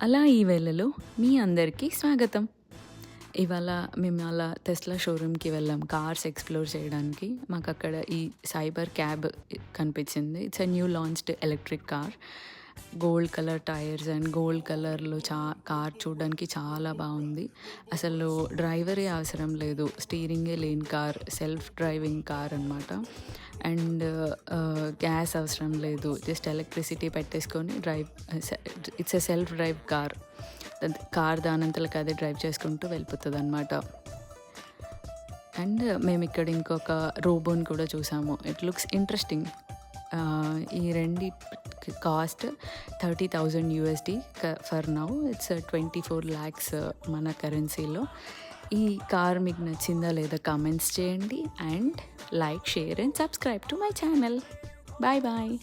అలా ఈ వేళలో మీ అందరికీ స్వాగతం. ఇవాళ మేము అలా టెస్లా షోరూమ్‌కి వెళ్ళాం కార్స్ ఎక్స్‌ప్లోర్ చేయడానికి. మాకక్కడ ఈ సైబర్ క్యాబ్ కనిపించింది. It's a new launched electric car. Gold colour tires and gold కలర్‌లో కార్ చూడడానికి చాలా బావుంది. అసలు డ్రైవరే అవసరం లేదు. స్టీరింగే లేని కార్. సెల్ఫ్ డ్రైవింగ్ కార్ అనమాట. అండ్ గ్యాస్ అవసరం లేదు. జస్ట్ ఎలక్ట్రిసిటీ పెట్టేసుకొని it's a self drive car. Car దానంతలకి అదే డ్రైవ్ చేసుకుంటూ వెళ్ళిపోతుందనమాట. అండ్ మేమిక్కడ ఇంకొక రోబోని కూడా చూసాము. It looks interesting. ఈ రెండిటికి cost $30,000 for now. It's 24 lakhs మన కరెన్సీలో. ఈ కార్ మీకు నచ్చిందా లేదా కామెంట్స్ చేయండి. And like, share and subscribe to my channel. Bye bye.